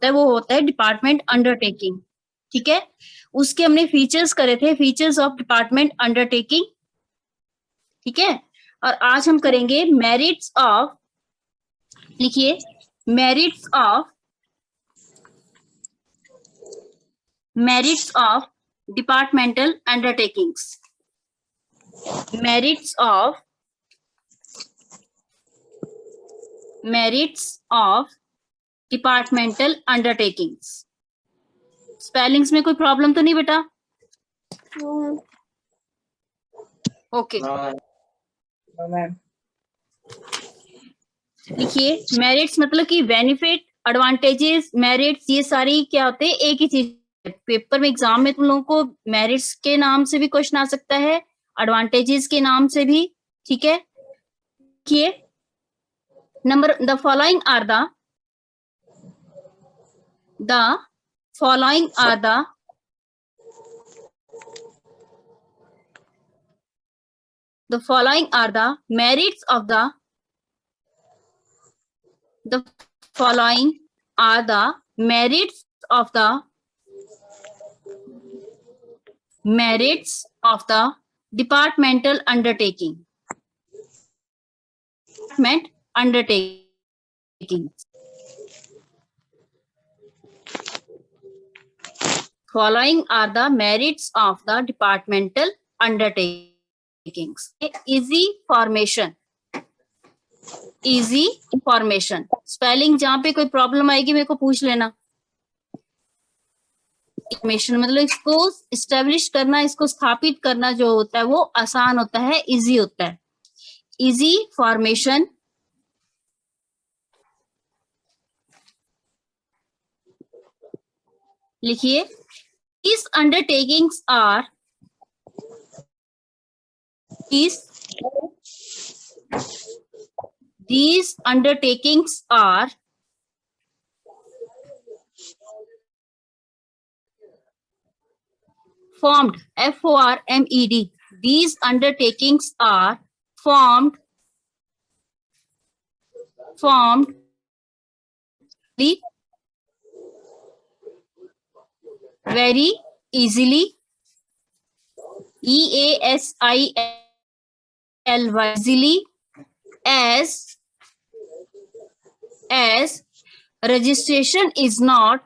होता है वो होता है डिपार्टमेंट अंडरटेकिंग। ठीक है, उसके हमने फीचर्स करे थे, फीचर्स ऑफ डिपार्टमेंट अंडरटेकिंग। ठीक है, और आज हम करेंगे मेरिट्स ऑफ, लिखिए merits of departmental undertakings. Merits of departmental undertakings. Spellings में कोई प्रॉब्लम तो नहीं बेटा? ओके, लिखिए मेरिट्स मतलब कि बेनिफिट, एडवांटेजेस, मेरिट्स, ये सारी क्या होते हैं, एक ही चीज। पेपर में एग्जाम में तुम लोगों को मेरिट्स के नाम से भी क्वेश्चन आ सकता है, एडवांटेजेस के नाम से भी। ठीक है, देखिए number, the following are the merits of the following are the merits of the departmental undertaking. Following are the merits of the departmental undertakings. Easy formation. Spelling जहां पे कोई प्रॉब्लम आएगी मेरे को पूछ लेना। फॉर्मेशन मतलब इसको इस्टेब्लिश करना, इसको स्थापित करना जो होता है वो आसान होता है, इजी होता है। Easy formation. लिखिए these undertakings are formed, F-O-R-M-E-D. These undertakings are formed very easily, E-A-S-I-L-Y, easily, as registration is not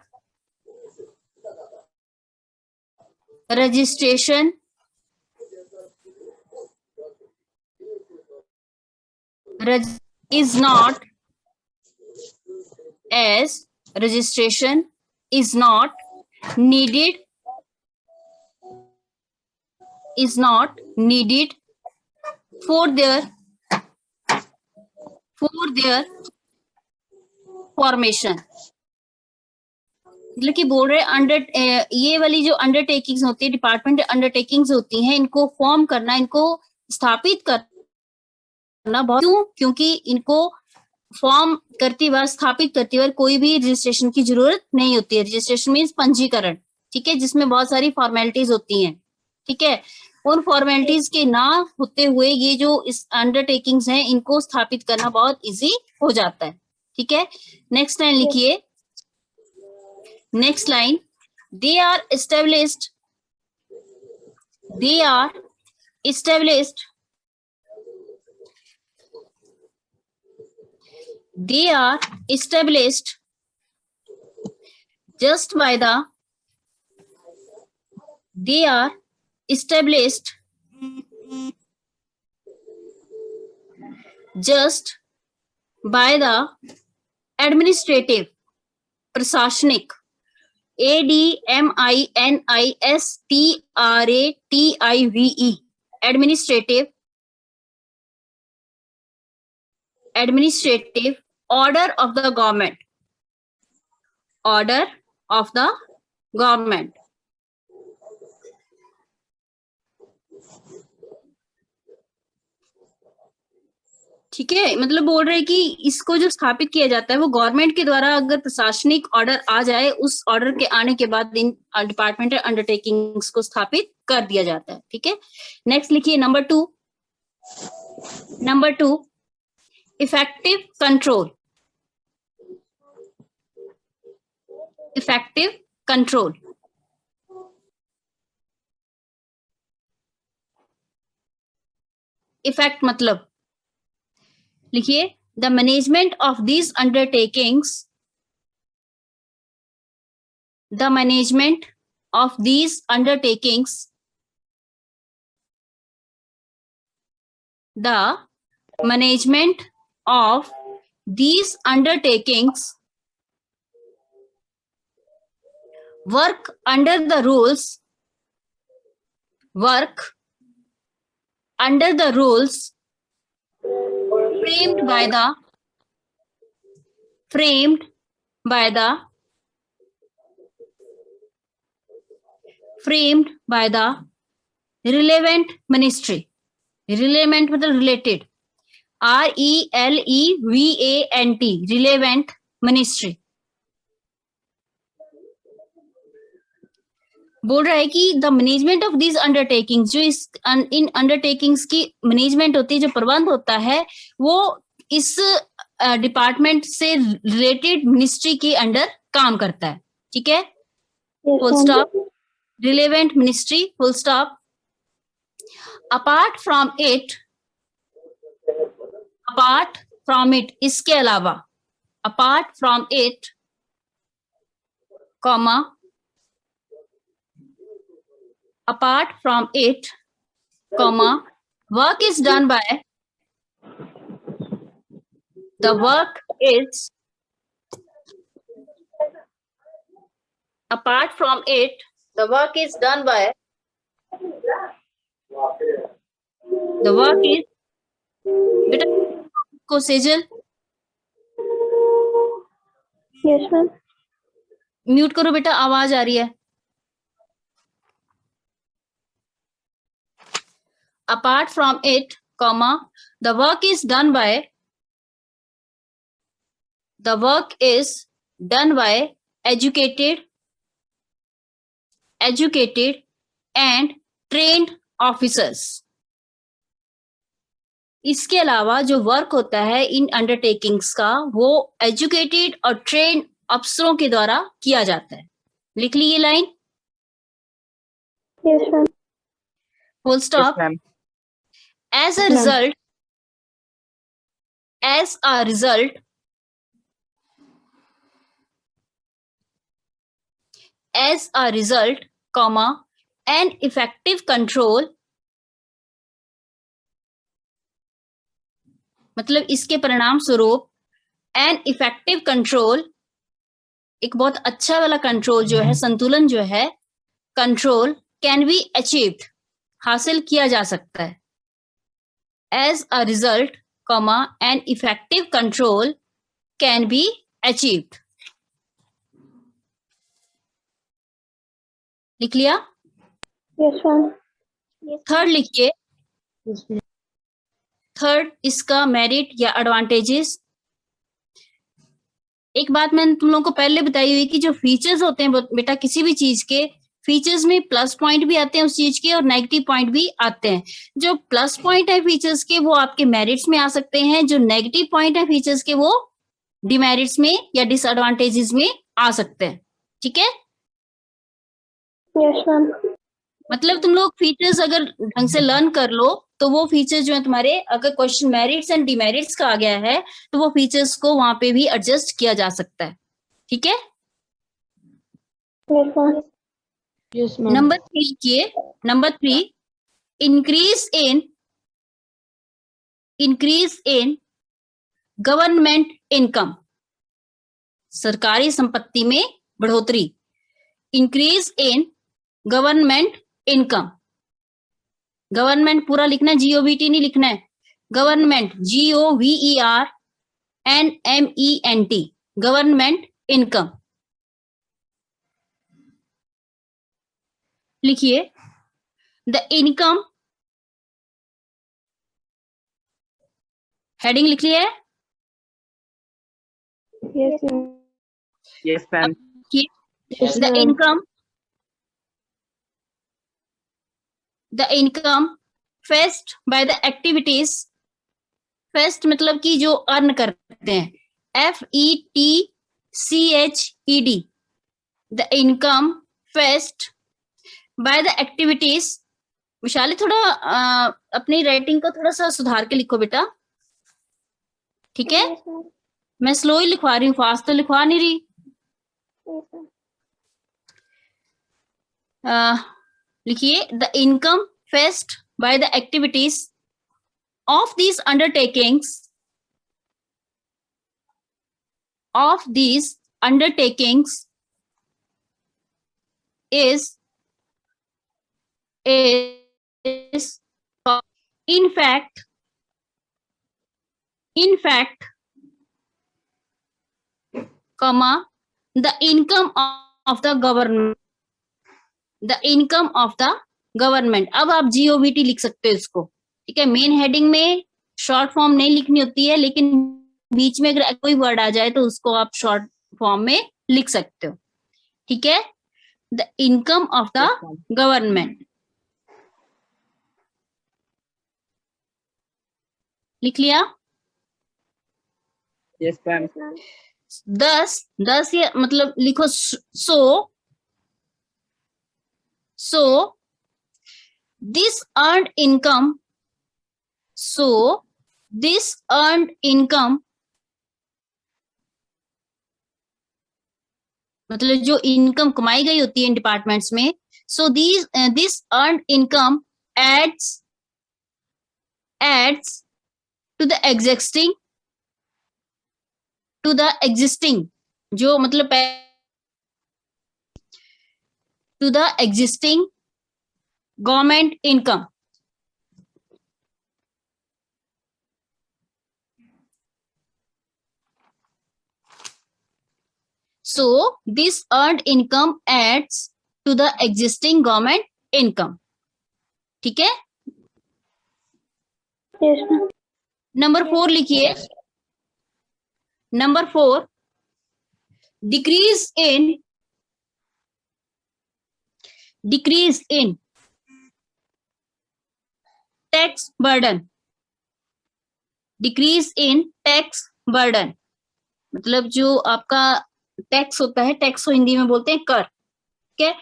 needed for their formation। मतलब कि बोल रहे ये वाली जो अंडरटेकिंग्स होती है, डिपार्टमेंट अंडरटेकिंग्स होती हैं, इनको फॉर्म करना, इनको स्थापित करना बहुत, क्योंकि इनको फॉर्म करती बार, स्थापित करती बार कोई भी रजिस्ट्रेशन की जरूरत नहीं होती है। रजिस्ट्रेशन मीन्स पंजीकरण, ठीक है, जिसमें बहुत सारी फॉर्मेलिटीज होती हैं। ठीक है, उन फॉर्मेलिटीज के ना होते हुए ये जो इस अंडरटेकिंग्स हैं इनको स्थापित करना बहुत इजी हो जाता है। ठीक है, नेक्स्ट लाइन लिखिए। Next line, they are established just by the administrative, प्रशासनिक, ADMINISTRATIVE, administrative order of the government, ठीक है, मतलब बोल रहे हैं कि इसको जो स्थापित किया जाता है वो गवर्नमेंट के द्वारा अगर प्रशासनिक ऑर्डर आ जाए, उस ऑर्डर के आने के बाद इन डिपार्टमेंटल अंडरटेकिंग्स को स्थापित कर दिया जाता है। ठीक है, नेक्स्ट लिखिए number two, effective control. Effective control. Effect मतलब लिखिए, the management of these undertakings, the management of these undertakings, the management of these undertakings work under the rules framed by the relevant ministry। relevant मतलब related, RELEVANT, relevant ministry। बोल रहा है कि the management of this undertakings, जो इन undertakings की management होती है, जो प्रबंध होता है, वो इस डिपार्टमेंट से रिलेटेड मिनिस्ट्री के अंडर काम करता है। ठीक है, full stop, relevant ministry, full stop. Apart from it, इसके अलावा, apart from it, comma, apart from it, comma, work is done by, the work is, apart from it, the work is done by, the work is, बेटा को Sejal yes ma'am. Mute करो बेटा, आवाज आ रही है। Apart from it, comma, the work is done by educated and trained officers। इसके अलावा जो वर्क होता है इन अंडरटेकिंग्स का, वो एजुकेटेड और ट्रेन अफसरों के द्वारा किया जाता है। लिख ली ये line? Yes ma'am. Full stop. As a result, comma, an effective control, मतलब इसके परिणाम स्वरूप, an effective control, एक बहुत अच्छा वाला कंट्रोल जो है, संतुलन जो है, कंट्रोल can be achieved, हासिल किया जा सकता है। As a result, comma, an effective control can be achieved। लिख लिया? Yes ma'am. थर्ड लिखिए। थर्ड इसका मेरिट या एडवांटेजेस। एक बात मैंने तुम लोगों को पहले बताई हुई कि जो फीचर्स होते हैं बेटा किसी भी चीज के, फीचर्स में प्लस पॉइंट भी आते हैं उस चीज के और नेगेटिव पॉइंट भी आते हैं। जो प्लस पॉइंट है फीचर्स के, वो आपके मेरिट्स में आ सकते हैं। जो नेगेटिव पॉइंट है फीचर्स के, वो डिमेरिट्स में या डिसएडवांटेजेस में आ सकते हैं। ठीक है? Yes ma'am. मतलब तुम लोग फीचर्स अगर ढंग से लर्न कर लो तो वो फीचर्स जो है तुम्हारे, अगर क्वेश्चन मेरिट्स एंड डिमेरिट्स का आ गया है तो वो फीचर्स को वहां पे भी एडजस्ट किया जा सकता है। ठीक है? Yes ma'am. नंबर 3 किए। Number 3, increase in government income, सरकारी संपत्ति में बढ़ोतरी। Increase in government income, government पूरा लिखना है, GOVT नहीं लिखना है, गवर्नमेंट, GOVERNMENT, गवर्नमेंट इनकम। लिखिए, द इनकम, हेडिंग लिख लिया है? Yes ma'am. The income fest by the activities, fest मतलब कि जो अर्न करते हैं, FETCHED, the income fetched by the activities. Vishali थोड़ा अपनी राइटिंग को थोड़ा सा सुधार के लिखो बेटा, ठीक है? Yes, ma'am. मैं स्लो ही लिखवा रही हूँ, फास्ट तो लिखवा नहीं रही। Yes, ma'am. लिखिए the income fetched by the activities of these undertakings is in fact comma the income of the government, अब आप GOVT लिख सकते हो इसको, ठीक है? मेन हेडिंग में शॉर्ट फॉर्म नहीं लिखनी होती है, लेकिन बीच में अगर कोई वर्ड आ जाए तो उसको आप शॉर्ट फॉर्म में लिख सकते हो, ठीक है? The income of the government लिख लिया? Yes, ma'am. 10 ये मतलब लिखो so this earned income मतलब जो इनकम कमाई गई होती है इन डिपार्टमेंट्स में, so this earned income adds to the existing जो मतलब to the existing government income. So this earned income adds to the existing government income. ठीक है? Yes, ma'am. नंबर 4 लिखिए। Number 4 decrease in tax burden. Decrease in tax burden मतलब जो आपका tax होता है, टैक्स को हिंदी में बोलते हैं कर, ठीक है?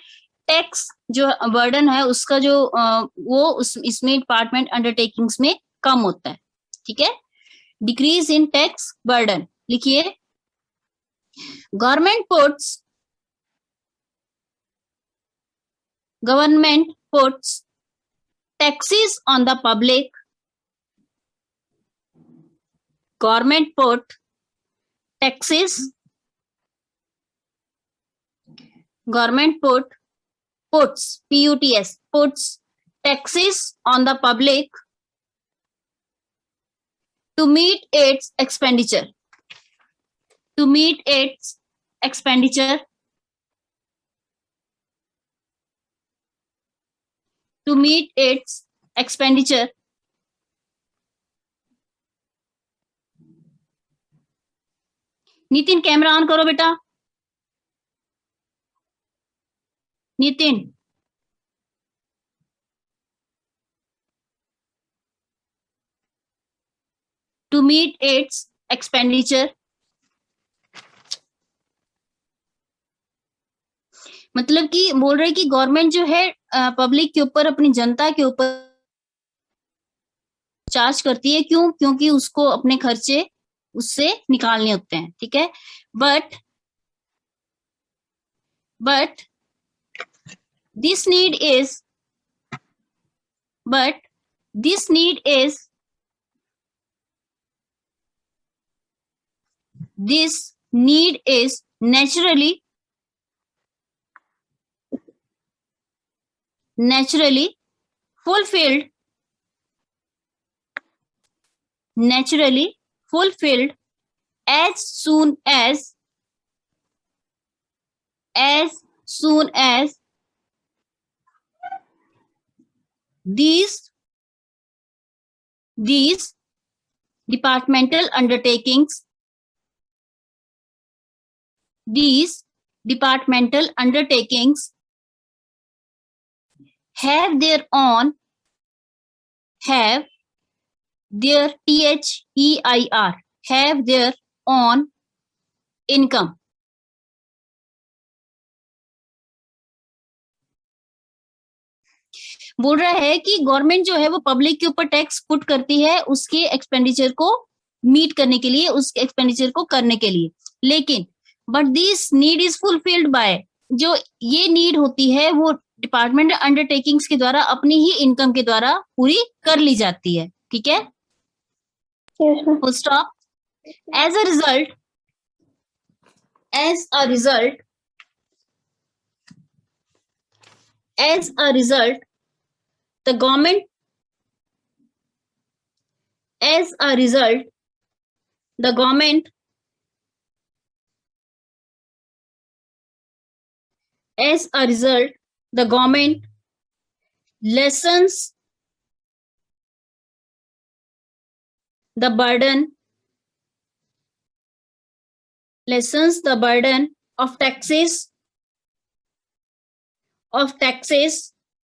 टैक्स जो बर्डन है उसका जो वो इसमें डिपार्टमेंट अंडरटेकिंग्स में कम होता है, ठीक है? डिक्रीज इन टैक्स बर्डन लिखिए। Government puts taxes on the public. Government puts taxes on the public to meet its expenditure. Nitin camera on करो बेटा। Nitin to meet its expenditure मतलब कि बोल रहे कि गवर्नमेंट जो है पब्लिक के ऊपर, अपनी जनता के ऊपर चार्ज करती है। क्यों? क्योंकि उसको अपने खर्चे उससे निकालने होते हैं, ठीक है? But this need is naturally fulfilled as soon as these departmental undertakings have their own income. बोल रहा है कि गवर्नमेंट जो है वो पब्लिक के ऊपर टैक्स पुट करती है उसके एक्सपेंडिचर को मीट करने के लिए, उस एक्सपेंडिचर को करने के लिए, लेकिन but this need is fulfilled by, जो ये नीड होती है वो डिपार्टमेंट अंडरटेकिंग्स के द्वारा अपनी ही इनकम के द्वारा पूरी कर ली जाती है। ठीक है, Yes, ma'am. Full stop. As a result, as a result, as a result, the government, as a result, the government, as a result, the government lessens the burden, lessens the burden of taxes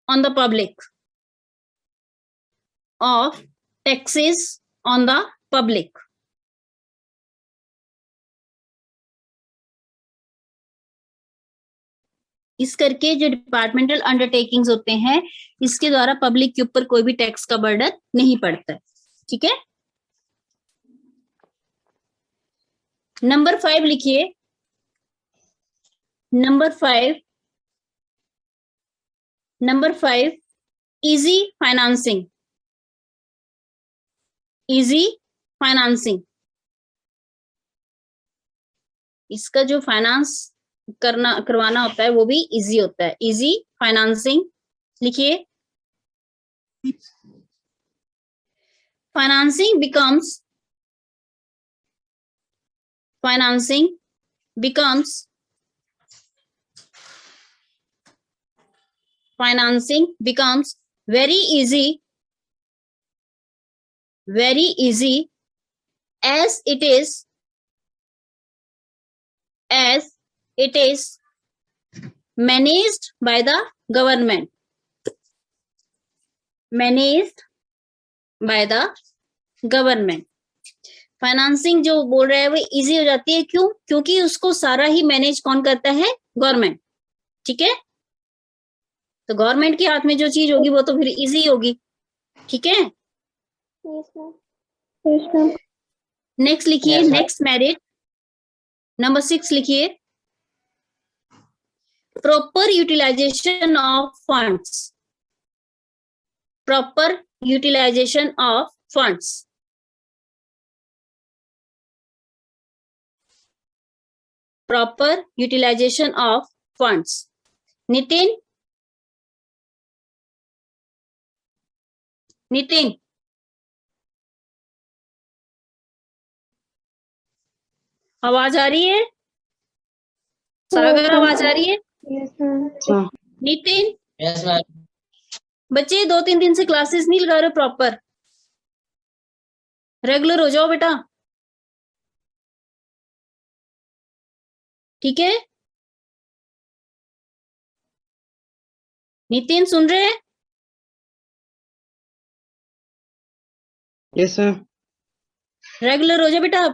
on the public, of taxes on the public. इस करके जो departmental undertakings होते हैं इसके द्वारा public के ऊपर कोई भी टैक्स का बर्डन नहीं पड़ता है। ठीक है, नंबर 5 लिखिए। Number 5 easy financing, easy financing, इसका जो फाइनेंस करवाना होता है वो भी इजी होता है। इजी फाइनेंसिंग लिखिए। Financing becomes very easy as it is managed by the government, financing जो बोल रहा है वो इजी हो जाती है, क्यों? क्योंकि उसको सारा ही मैनेज कौन करता है? गवर्नमेंट। ठीक है, तो गवर्नमेंट के हाथ में जो चीज होगी वो तो फिर इजी होगी। ठीक है, Yes, ma'am. Yes, ma'am. Next लिखिए। Yes, ma'am. Next merit number 6 लिखिए। Proper utilisation of funds, proper utilisation of funds, proper utilisation of funds. Nitin, आवाज आ रही है? सागर, आवाज आ रही है? Yes, ma'am. Nitin, Yes, ma'am. बच्चे 2-3 दिन से क्लासेस नहीं लगा रहे प्रॉपर, रेगुलर हो जाओ बेटा। ठीक है, नितिन सुन रहे हैं? Yes, sir. रेगुलर हो जाओ बेटा।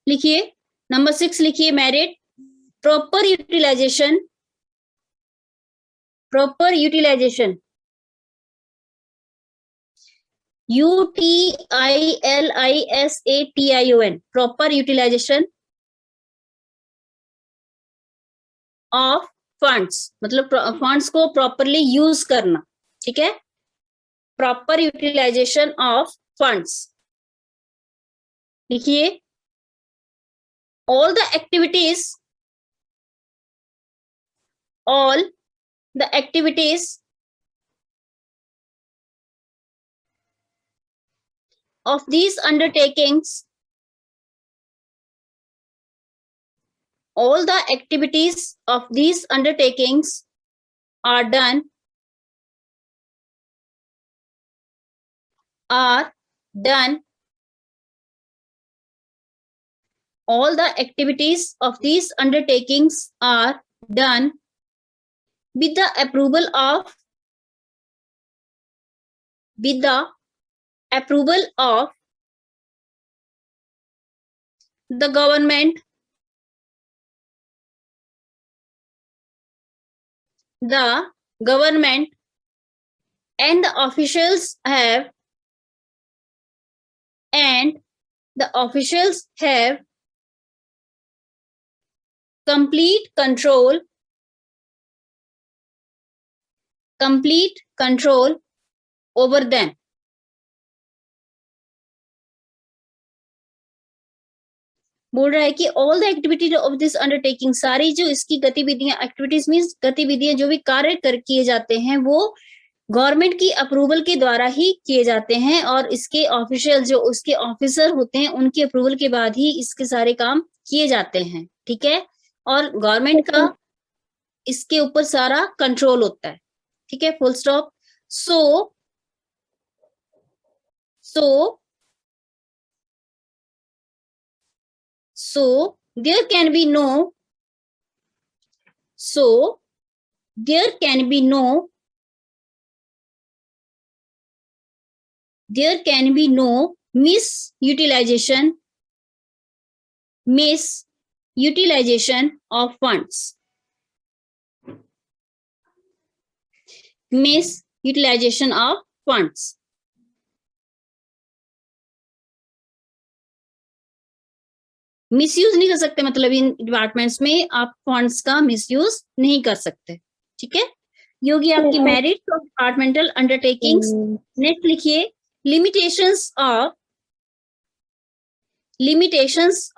लिखिए नंबर 6 लिखिए। Merit proper utilisation, UTILISATION, proper utilisation of funds, मतलब फंड्स को प्रॉपरली यूज करना। ठीक है, प्रॉपर यूटिलाइजेशन ऑफ फंड्स। लिखिए all the activities of these undertakings, all the activities of these undertakings are done all the activities of these undertakings are done with the approval of the government the government and the officials have complete control over them. बोल रहा है कि all the activities of this undertaking, सारी जो इसकी गतिविधियां, activities means गतिविधियां, जो भी कार्य किए जाते हैं वो गवर्नमेंट की अप्रूवल के द्वारा ही किए जाते हैं, और इसके ऑफिशियल जो उसके ऑफिसर होते हैं उनके अप्रूवल के बाद ही इसके सारे काम किए जाते हैं, ठीक है। और गवर्नमेंट का इसके ऊपर सारा कंट्रोल होता है, ठीक है, full stop. So there can be no misutilization of funds. Misutilization of funds. Misuse नहीं कर सकते, मतलब इन डिपार्टमेंट्स में आप फंड्स का मिसयूज नहीं कर सकते, ठीक है। ये होगी आपकी merit of departmental undertakings. Next लिखिए limitations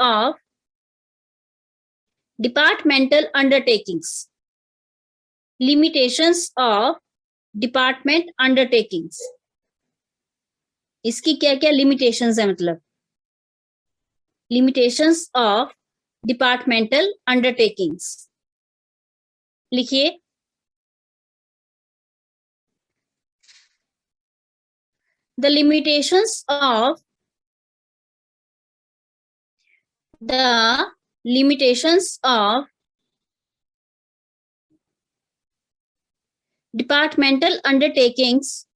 of departmental undertakings. Limitations of department undertakings. इसकी क्या क्या लिमिटेशंस है, मतलब limitations of departmental undertakings लिखिए। The limitations of departmental undertakings.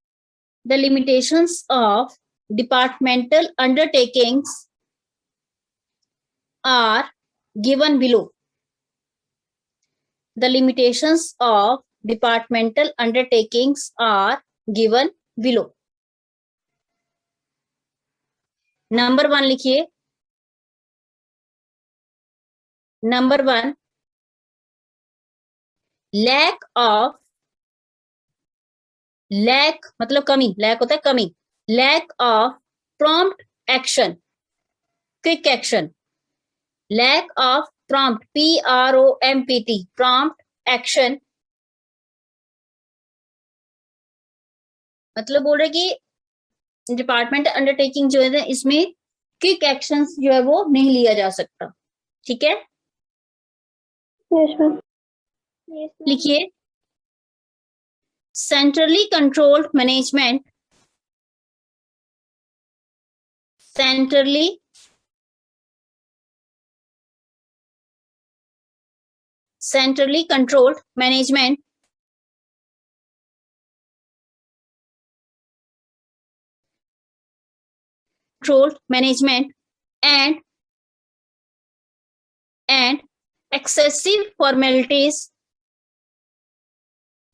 The limitations of departmental undertakings are given below. The limitations of departmental undertakings are given below. Number 1 लिखिए। Number 1, lack मतलब कमी, lack होता है कमी, lack of prompt action, quick action, lack of prompt, PROMPT, prompt action, मतलब बोल रहे कि डिपार्टमेंट अंडरटेकिंग जो है इसमें क्विक एक्शंस जो है वो नहीं लिया जा सकता, ठीक है। लिखिए centrally controlled management, centrally controlled management and excessive formalities,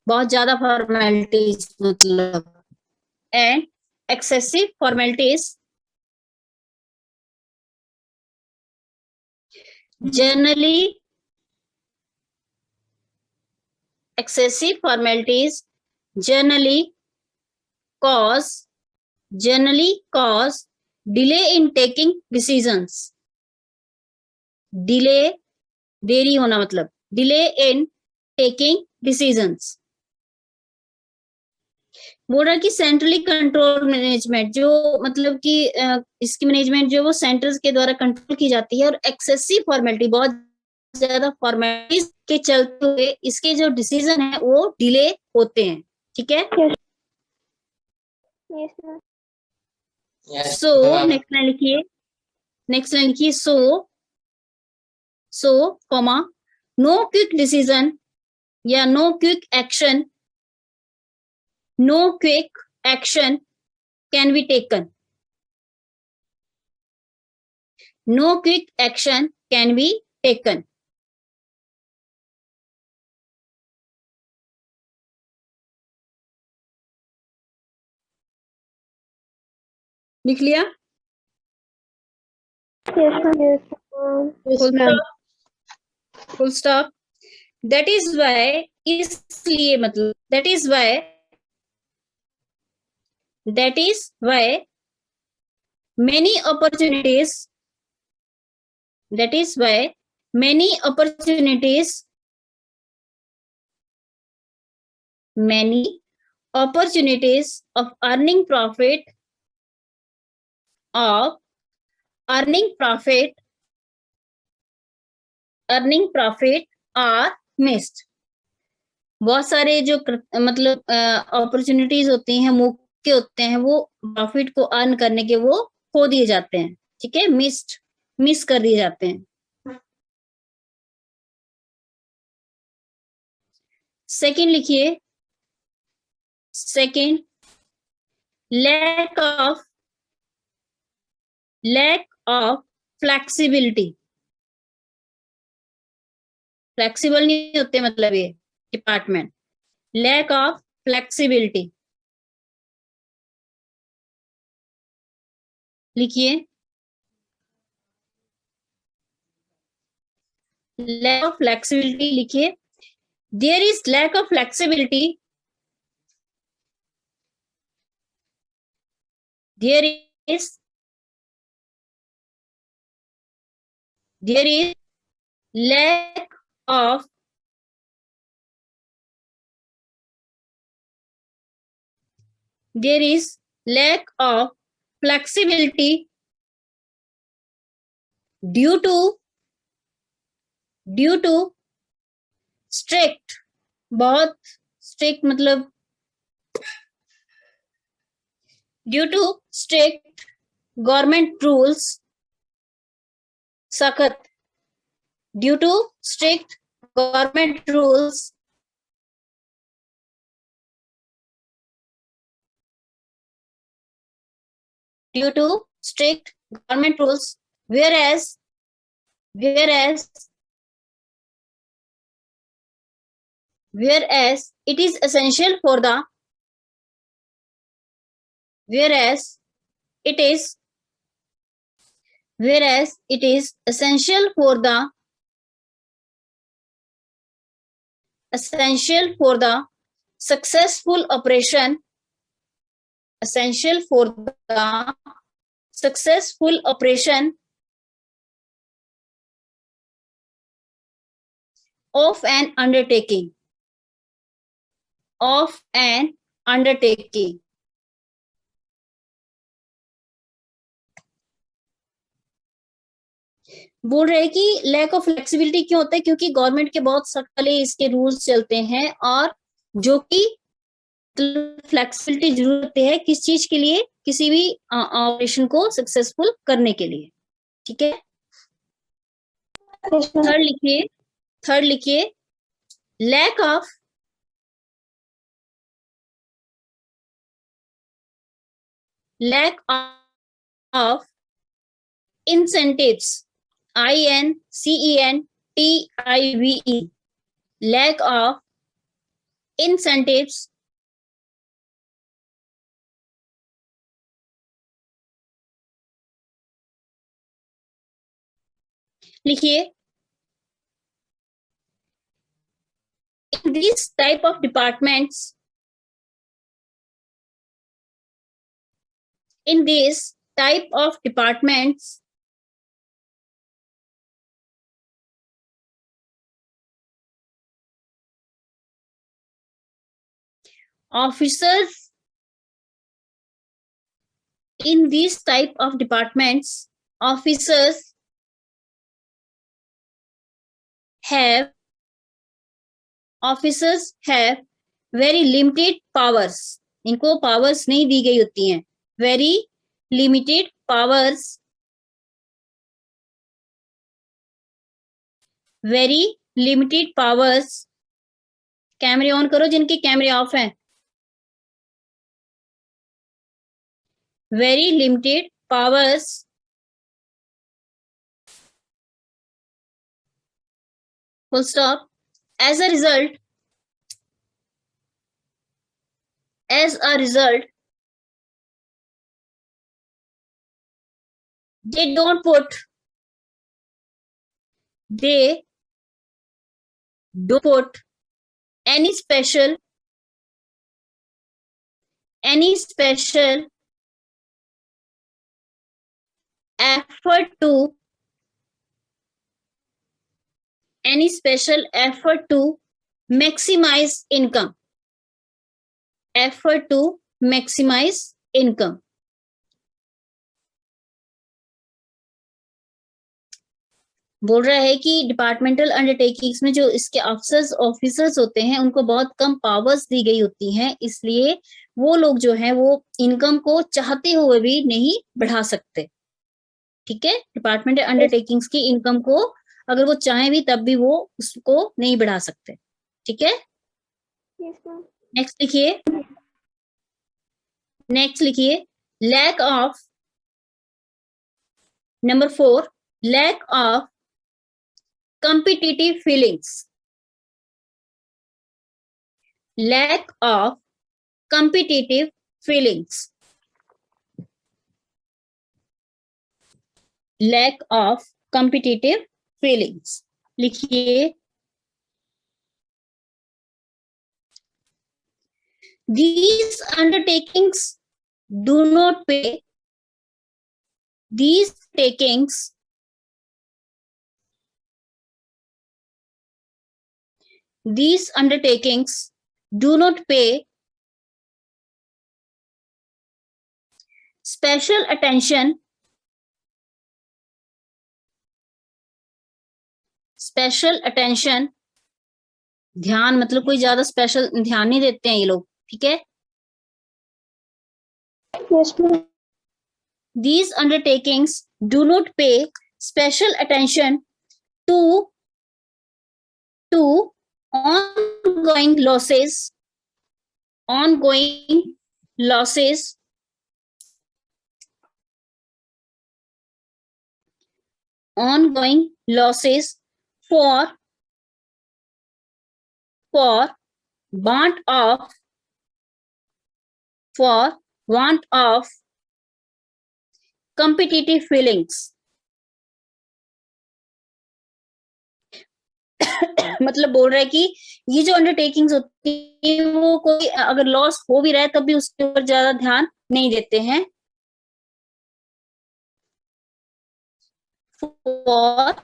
बहुत ज्यादा फॉर्मेलिटीज, मतलब and excessive formalities generally cause delay in taking decisions. देरी होना, मतलब delay in taking decisions। बोल रहा है कि सेंट्रली कंट्रोल मैनेजमेंट जो मतलब कि इसकी मैनेजमेंट जो वो सेंटर्स के द्वारा कंट्रोल की जाती है, और एक्सेसिव फॉर्मेलिटी, बहुत ज्यादा फॉर्मेलिटीज के चलते हुए इसके जो डिसीजन है वो डिले होते हैं, ठीक है। सो नेक्स्ट लाइन लिखिए so comma no quick decision या no quick action can be taken. No quick action can be taken. लिख लिया? Yes, ma'am. Yes, ma'am. Full stop, full stop. That is why, इसलिए मतलब that is why many opportunities that is why many opportunities of earning profit are missed. बहुत सारे जो मतलब opportunities होती हैं, मौके होते हैं, वो प्रॉफिट को अर्न करने के वो खो दिए जाते हैं. ठीक है, मिस कर दिए जाते हैं. सेकंड लिखिए, second, lack of flexibility. Flexible नहीं होते मतलब ये डिपार्टमेंट. लैक ऑफ फ्लेक्सिबिलिटी लिखिए. लैक ऑफ फ्लेक्सिबिलिटी लिखिए. There is lack of flexibility. There is lack of flexibility due to strict, बहुत strict मतलब due to strict government rules, सख्त, due to strict government rules, whereas it is essential for the successful operation of an undertaking. बोल रहे हैं कि lack of flexibility क्यों होता है, क्योंकि गवर्नमेंट के बहुत सख्त वाले इसके रूल्स चलते हैं, और जो कि फ्लेक्सिबिलिटी जरूरत है किस चीज के लिए, किसी भी ऑपरेशन को सक्सेसफुल करने के लिए. ठीक है. Yes, ma'am. थर्ड लिखिए, lack of incentives, INCENTIVE, lack of incentives लिखिए. in this type of departments, officers have very limited powers. इनको पावर्स नहीं दी गई होती हैं. very limited powers. कैमरे ऑन करो जिनके कैमरे ऑफ हैं. very limited powers full stop. As a result, they don't put any special effort to maximize income. बोल रहा है कि डिपार्टमेंटल अंडरटेकिंग्स में जो इसके ऑफिसर्स होते हैं उनको बहुत कम पावर्स दी गई होती हैं, इसलिए वो लोग जो हैं वो इनकम को चाहते हुए भी नहीं बढ़ा सकते। ठीक है, डिपार्टमेंटल अंडरटेकिंग्स की इनकम को अगर वो चाहें भी तब भी वो उसको नहीं बढ़ा सकते। ठीक है, नेक्स्ट लिखिए lack of, number 4, lack of competitive feelings. Lack of competitive feelings. Lack of competitive feelings. लिखिए these undertakings do not pay. These undertakings do not pay special attention ध्यान मतलब कोई ज्यादा स्पेशल ध्यान नहीं देते हैं ये लोग। ठीक है, these undertakings do not pay special attention to ongoing losses for want of competitive feelings. मतलब बोल रहा है कि ये जो अंडरटेकिंग्स होती है वो कोई अगर लॉस हो भी रहा है तब भी उसके ऊपर ज्यादा ध्यान नहीं देते हैं। For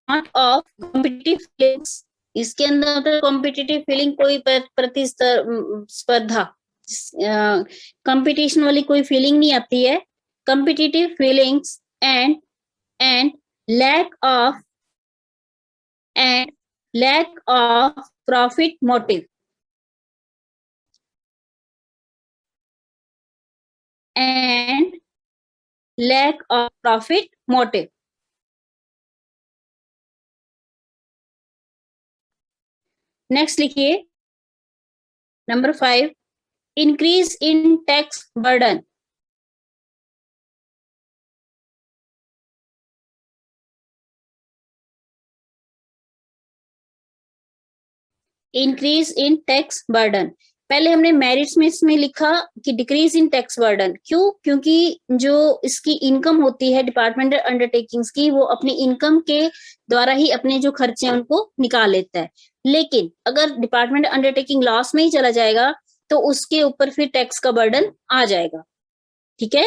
want of competitive feelings, इसके अंदर कॉम्पिटिटिव फीलिंग कोई प्रतिस्पर्धा कंपटीशन वाली कोई फीलिंग नहीं आती है। competitive feelings and lack of profit motive. And lack of profit motive. Next लिखिए number 5, increase in tax burden. Increase in tax burden, पहले हमने मेरिट्स में इसमें लिखा कि डिक्रीज इन टैक्स बर्डन। क्यों? क्योंकि जो इसकी इनकम होती है डिपार्टमेंटल अंडरटेकिंग्स की, वो अपनी इनकम के द्वारा ही अपने जो खर्चे हैं उनको निकाल लेता है। लेकिन अगर डिपार्टमेंटल अंडरटेकिंग लॉस में ही चला जाएगा तो उसके ऊपर फिर टैक्स का बर्डन आ जाएगा। ठीक है,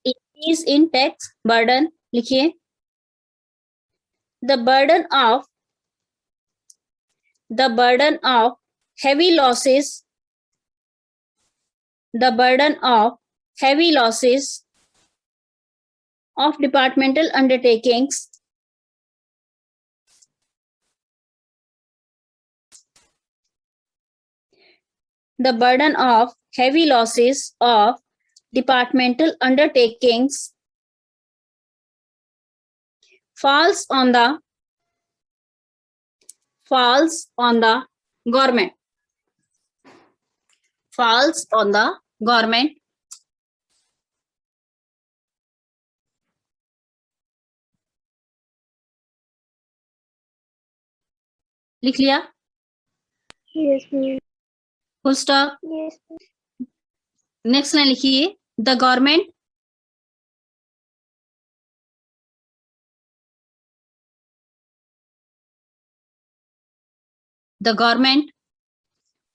इंक्रीज इन टैक्स बर्डन लिखिए, the burden of heavy losses of departmental undertakings falls on the government. लिख लिया? Yes, ma'am. Full stop. Yes. Next line लिखिए, the government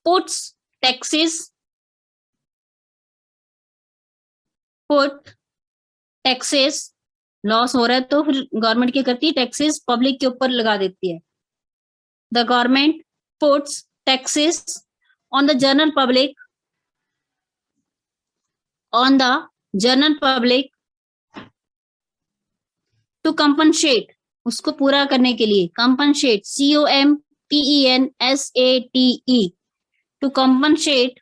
puts taxes, loss हो रहा है तो फिर गवर्नमेंट क्या करती है, टैक्सेस पब्लिक के ऊपर लगा देती है. The government puts taxes on the general public to compensate, उसको पूरा करने के लिए, compensate, COMPENSATE,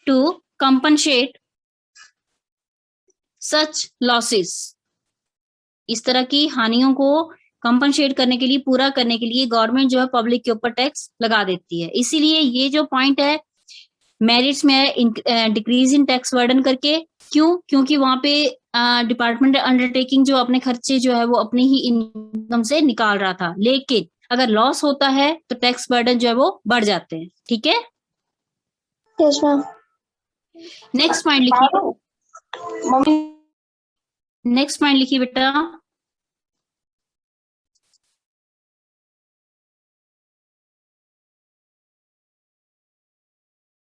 to compensate such losses, इस तरह की हानियों को कंपनसेट करने के लिए, पूरा करने के लिए गवर्नमेंट जो है पब्लिक के ऊपर टैक्स लगा देती है. इसीलिए ये जो पॉइंट है मेरिट्स में है डिक्रीज इन टैक्स बर्डन करके. क्यों? क्योंकि वहां पे डिपार्टमेंट अंडरटेकिंग जो अपने खर्चे जो है वो अपनी ही इनकम से निकाल रहा था, लेकिन अगर लॉस होता है तो टैक्स बर्डन जो है वो बढ़ जाते हैं. ठीक है, यस मैम. नेक्स्ट पॉइंट लिखिए. नेक्स्ट पॉइंट लिखिए बेटा.